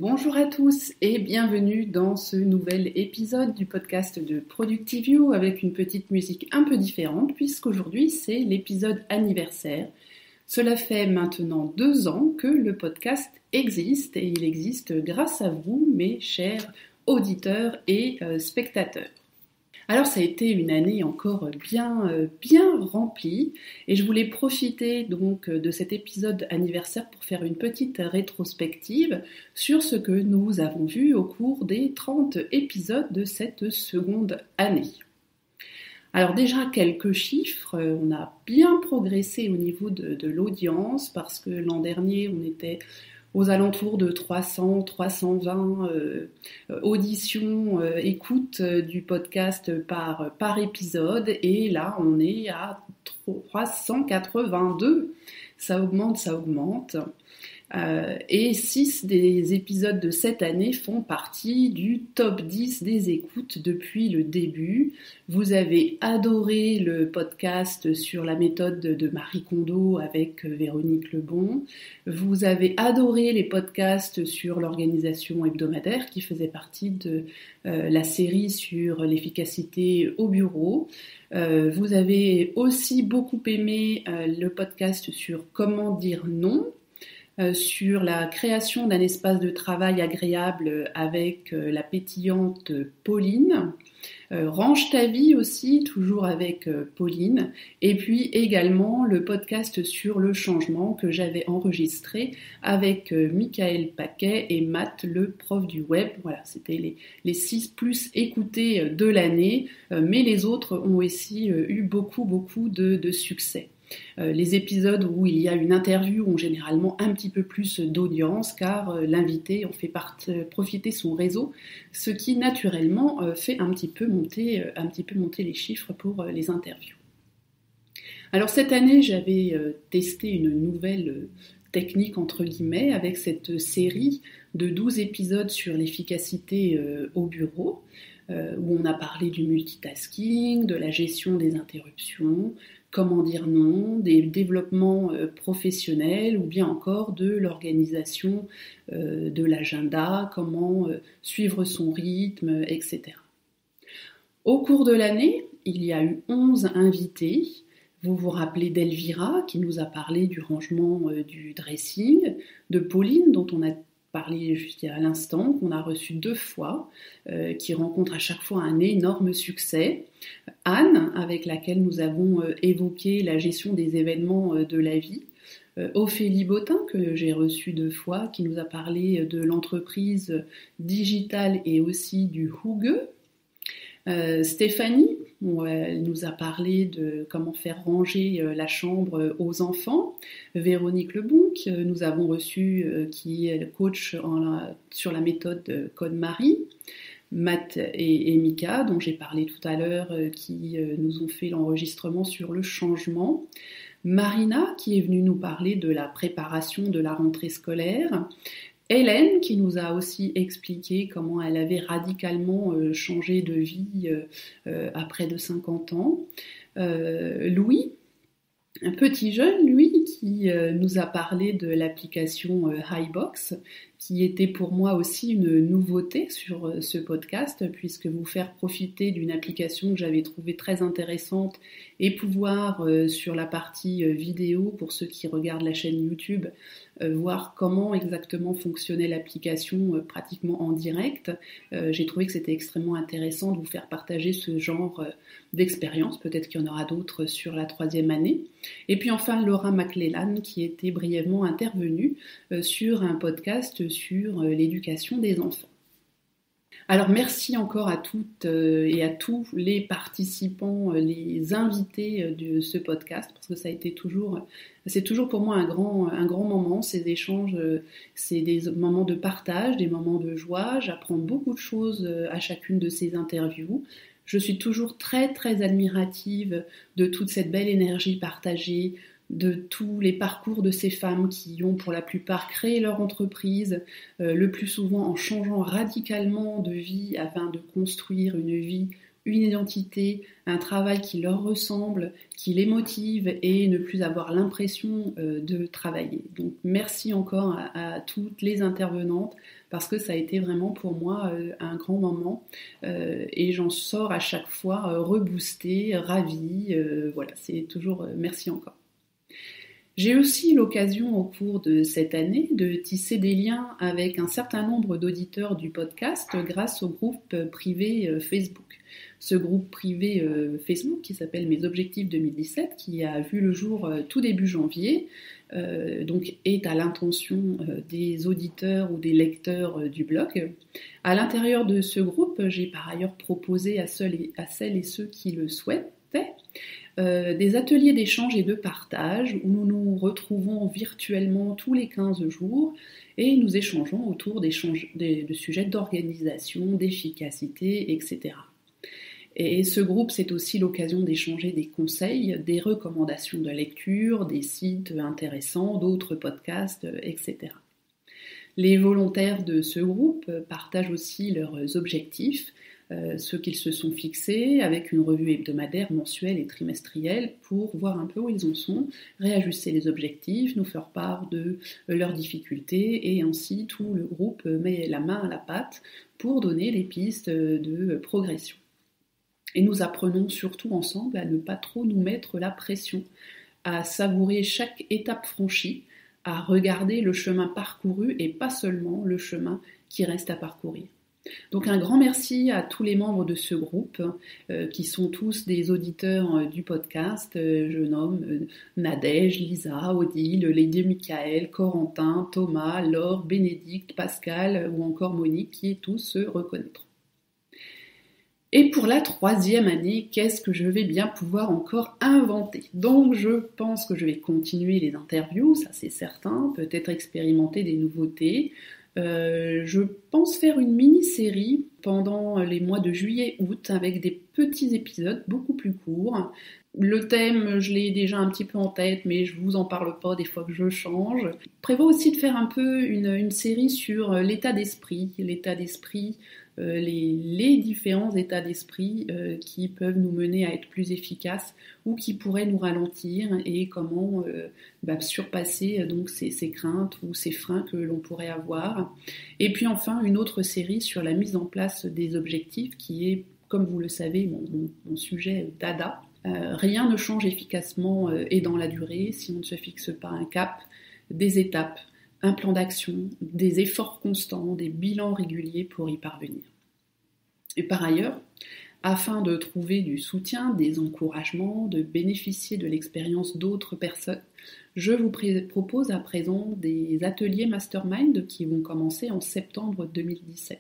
Bonjour à tous et bienvenue dans ce nouvel épisode du podcast de Productivio avec une petite musique un peu différente puisqu'aujourd'hui c'est l'épisode anniversaire. Cela fait maintenant 2 ans que le podcast existe et il existe grâce à vous, mes chers auditeurs et spectateurs. Alors ça a été une année encore bien remplie et je voulais profiter donc de cet épisode anniversaire pour faire une petite rétrospective sur ce que nous avons vu au cours des 30 épisodes de cette seconde année. Alors déjà quelques chiffres, on a bien progressé au niveau de l'audience parce que l'an dernier on était aux alentours de 300, 320 auditions, écoutes du podcast par épisode. Et là, on est à 382. Ça augmente. Et 6 des épisodes de cette année font partie du top 10 des écoutes depuis le début. Vous avez adoré le podcast sur la méthode de Marie Kondo avec Véronique Lebon. Vous avez adoré les podcasts sur l'organisation hebdomadaire qui faisait partie de la série sur l'efficacité au bureau. Vous avez aussi beaucoup aimé le podcast sur comment dire non, sur la création d'un espace de travail agréable avec la pétillante Pauline. Range ta vie aussi, toujours avec Pauline. Et puis également le podcast sur le changement que j'avais enregistré avec Michael Paquet et Matt, le prof du web. Voilà, c'était les 6 plus écoutés de l'année, mais les autres ont aussi eu beaucoup de succès. Les épisodes où il y a une interview ont généralement un petit peu plus d'audience car l'invité en fait profiter son réseau, ce qui naturellement fait un petit peu monter les chiffres pour les interviews. Alors cette année, j'avais testé une nouvelle technique entre guillemets avec cette série de 12 épisodes sur l'efficacité au bureau, où on a parlé du multitasking, de la gestion des interruptions, comment dire non, des développements professionnels ou bien encore de l'organisation de l'agenda, comment suivre son rythme, etc. Au cours de l'année, il y a eu 11 invités. Vous vous rappelez d'Elvira qui nous a parlé du rangement du dressing, de Pauline dont on a parlé juste à l'instant, qu'on a reçu 2 fois, qui rencontre à chaque fois un énorme succès. Anne, avec laquelle nous avons évoqué la gestion des événements de la vie. Ophélie Bottin, que j'ai reçue 2 fois, qui nous a parlé de l'entreprise digitale et aussi du Hüge. Stéphanie, elle nous a parlé de comment faire ranger la chambre aux enfants. Véronique Lebon, que nous avons reçue, qui est coach sur la méthode Code-Marie. Matt et Mika, dont j'ai parlé tout à l'heure, qui nous ont fait l'enregistrement sur le changement. Marina, qui est venue nous parler de la préparation de la rentrée scolaire. Hélène, qui nous a aussi expliqué comment elle avait radicalement changé de vie à près de 50 ans. Louis, un petit jeune, lui, qui nous a parlé de l'application Highbox, qui était pour moi aussi une nouveauté sur ce podcast, puisque vous faire profiter d'une application que j'avais trouvée très intéressante et pouvoir, sur la partie vidéo, pour ceux qui regardent la chaîne YouTube, voir comment exactement fonctionnait l'application pratiquement en direct. J'ai trouvé que c'était extrêmement intéressant de vous faire partager ce genre d'expérience. Peut-être qu'il y en aura d'autres sur la 3e année. Et puis enfin Laura McClellan qui était brièvement intervenue sur un podcast sur l'éducation des enfants. Alors merci encore à toutes et à tous les participants, les invités de ce podcast, parce que c'est toujours pour moi un grand moment, ces échanges, c'est des moments de partage, des moments de joie, j'apprends beaucoup de choses à chacune de ces interviews. Je suis toujours très admirative de toute cette belle énergie partagée, de tous les parcours de ces femmes qui ont pour la plupart créé leur entreprise, le plus souvent en changeant radicalement de vie afin de construire une vie, une identité, un travail qui leur ressemble, qui les motive et ne plus avoir l'impression de travailler. Donc merci encore à toutes les intervenantes parce que ça a été vraiment pour moi un grand moment et j'en sors à chaque fois reboostée, ravie. Voilà, c'est toujours merci encore. J'ai aussi l'occasion au cours de cette année de tisser des liens avec un certain nombre d'auditeurs du podcast grâce au groupe privé Facebook. Ce groupe privé Facebook qui s'appelle Mes Objectifs 2017, qui a vu le jour tout début janvier, donc est à l'intention des auditeurs ou des lecteurs du blog. À l'intérieur de ce groupe, j'ai par ailleurs proposé à celles et ceux qui le souhaitaient des ateliers d'échange et de partage où nous nous retrouvons virtuellement tous les 15 jours et nous échangeons autour de sujets d'organisation, d'efficacité, etc. Et ce groupe, c'est aussi l'occasion d'échanger des conseils, des recommandations de lecture, des sites intéressants, d'autres podcasts, etc. Les volontaires de ce groupe partagent aussi leurs objectifs, ceux qu'ils se sont fixés, avec une revue hebdomadaire, mensuelle et trimestrielle pour voir un peu où ils en sont, réajuster les objectifs, nous faire part de leurs difficultés et ainsi tout le groupe met la main à la pâte pour donner des pistes de progression. Et nous apprenons surtout ensemble à ne pas trop nous mettre la pression, à savourer chaque étape franchie, à regarder le chemin parcouru et pas seulement le chemin qui reste à parcourir. Donc un grand merci à tous les membres de ce groupe qui sont tous des auditeurs du podcast. Je nomme Nadège, Lisa, Odile, Lady Michael, Corentin, Thomas, Laure, Bénédicte, Pascal ou encore Monique qui tous se reconnaîtront. Et pour la 3e année, qu'est-ce que je vais bien pouvoir encore inventer? Donc je pense que je vais continuer les interviews, ça c'est certain, peut-être expérimenter des nouveautés. Je pense faire une mini-série pendant les mois de juillet-août avec des petits épisodes beaucoup plus courts. Le thème, je l'ai déjà un petit peu en tête, mais je vous en parle pas des fois que je change. Je prévois aussi de faire un peu une série sur l'état d'esprit, les différents états d'esprit qui peuvent nous mener à être plus efficaces ou qui pourraient nous ralentir et comment surpasser donc ces craintes ou ces freins que l'on pourrait avoir. Et puis enfin une autre série sur la mise en place des objectifs qui est, comme vous le savez, mon sujet dada. Rien ne change efficacement et dans la durée si on ne se fixe pas un cap, des étapes, un plan d'action, des efforts constants, des bilans réguliers pour y parvenir. Et par ailleurs, afin de trouver du soutien, des encouragements, de bénéficier de l'expérience d'autres personnes, je vous propose à présent des ateliers mastermind qui vont commencer en septembre 2017.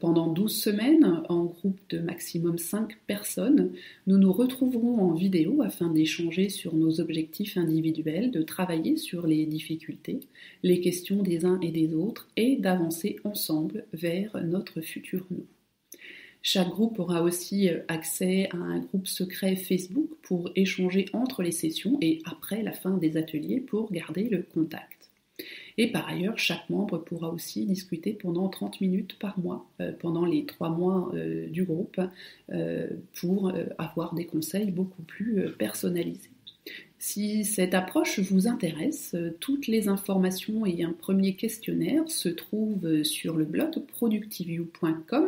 Pendant 12 semaines, en groupe de maximum 5 personnes, nous nous retrouverons en vidéo afin d'échanger sur nos objectifs individuels, de travailler sur les difficultés, les questions des uns et des autres et d'avancer ensemble vers notre futur nous. Chaque groupe aura aussi accès à un groupe secret Facebook pour échanger entre les sessions et après la fin des ateliers pour garder le contact. Et par ailleurs, chaque membre pourra aussi discuter pendant 30 minutes par mois, pendant les 3 mois du groupe, pour avoir des conseils beaucoup plus personnalisés. Si cette approche vous intéresse, toutes les informations et un premier questionnaire se trouvent sur le blog productiveyou.com.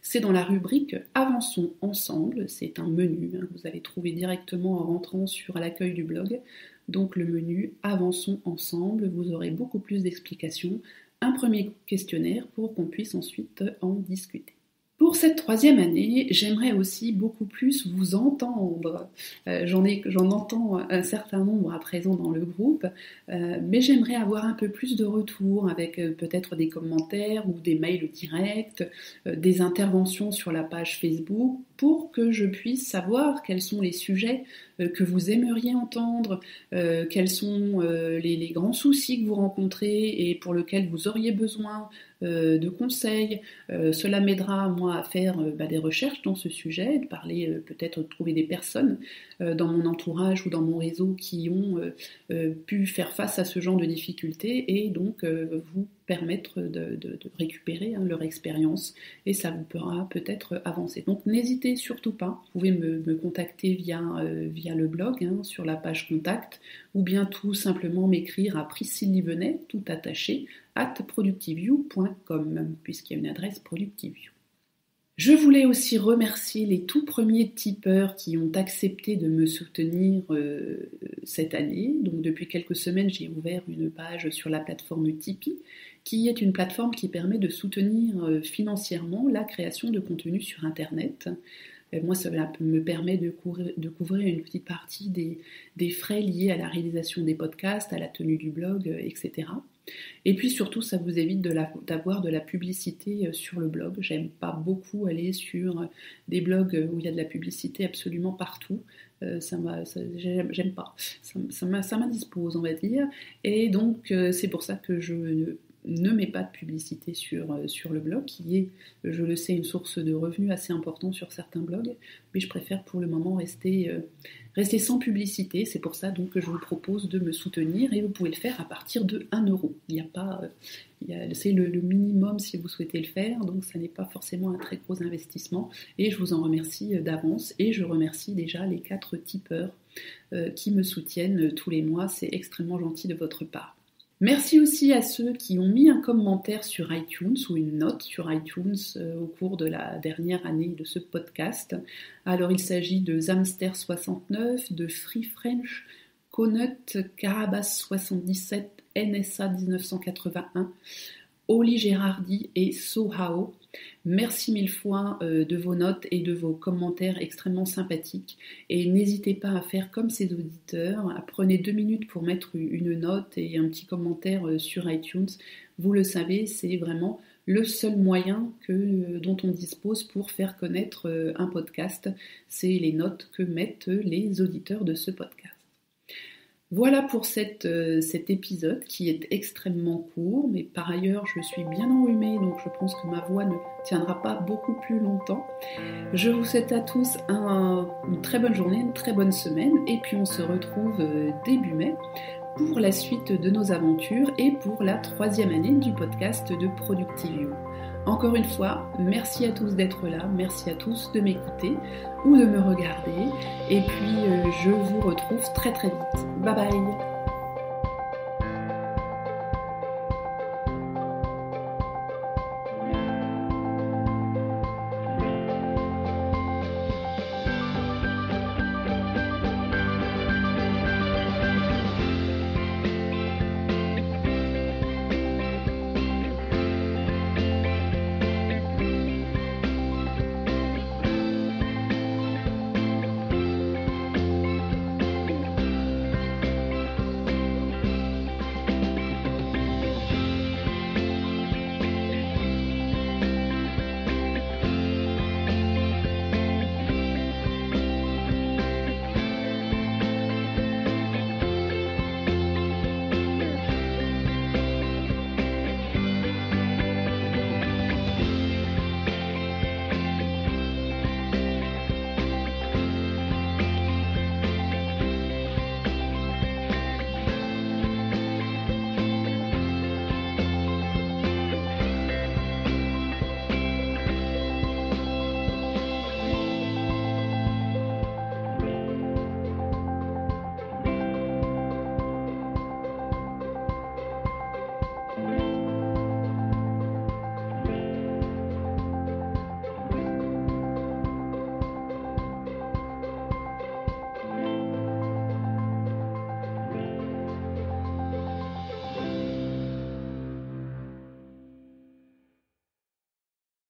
C'est dans la rubrique Avançons ensemble, c'est un menu, vous allez trouver directement en rentrant sur l'accueil du blog. Donc le menu Avançons ensemble, vous aurez beaucoup plus d'explications, un premier questionnaire pour qu'on puisse ensuite en discuter. Pour cette 3e année, j'aimerais aussi beaucoup plus vous entendre. J'en entends un certain nombre à présent dans le groupe, mais j'aimerais avoir un peu plus de retours avec peut-être des commentaires ou des mails directs, des interventions sur la page Facebook pour que je puisse savoir quels sont les sujets que vous aimeriez entendre, quels sont les grands soucis que vous rencontrez et pour lesquels vous auriez besoin de conseils. Cela m'aidera moi à faire des recherches dans ce sujet, de parler peut-être de trouver des personnes dans mon entourage ou dans mon réseau qui ont pu faire face à ce genre de difficultés et donc vous permettre de récupérer leur expérience et ça vous pourra peut-être avancer. Donc n'hésitez surtout pas, vous pouvez me contacter via via le blog, sur la page contact, ou bien tout simplement m'écrire à Priscille Livenet, tout attaché, @productiveyou.com, puisqu'il y a une adresse Productiveyou. Je voulais aussi remercier les tout premiers tipeurs qui ont accepté de me soutenir cette année. Donc depuis quelques semaines, j'ai ouvert une page sur la plateforme Tipeee, qui est une plateforme qui permet de soutenir financièrement la création de contenu sur Internet. Moi, ça me permet de couvrir une petite partie des frais liés à la réalisation des podcasts, à la tenue du blog, etc. Et puis surtout, ça vous évite d'avoir de la publicité sur le blog. J'aime pas beaucoup aller sur des blogs où il y a de la publicité absolument partout. J'aime pas. Ça m'indispose, on va dire. Et donc, c'est pour ça que je ne mets pas de publicité sur le blog, qui est, je le sais, une source de revenus assez importante sur certains blogs, mais je préfère pour le moment rester sans publicité. C'est pour ça donc que je vous propose de me soutenir, et vous pouvez le faire à partir de 1€. C'est le minimum si vous souhaitez le faire, donc ça n'est pas forcément un très gros investissement, et je vous en remercie d'avance, et je remercie déjà les 4 tipeurs qui me soutiennent tous les mois. C'est extrêmement gentil de votre part. Merci aussi à ceux qui ont mis un commentaire sur iTunes ou une note sur iTunes au cours de la dernière année de ce podcast. Alors il s'agit de Zamster69, de Free French, Conut, Carabas77, NSA 1981, Oli Gérardi et Sohao. Merci mille fois de vos notes et de vos commentaires extrêmement sympathiques, et n'hésitez pas à faire comme ces auditeurs, prenez 2 minutes pour mettre une note et un petit commentaire sur iTunes. Vous le savez, c'est vraiment le seul moyen dont on dispose pour faire connaître un podcast, c'est les notes que mettent les auditeurs de ce podcast. Voilà pour cet épisode qui est extrêmement court, mais par ailleurs je suis bien enrhumée, donc je pense que ma voix ne tiendra pas beaucoup plus longtemps. Je vous souhaite à tous une très bonne journée, une très bonne semaine, et puis on se retrouve début mai pour la suite de nos aventures et pour la 3e année du podcast de Productiveyou. Encore une fois, merci à tous d'être là, merci à tous de m'écouter ou de me regarder, et puis je vous retrouve très très vite. Bye bye!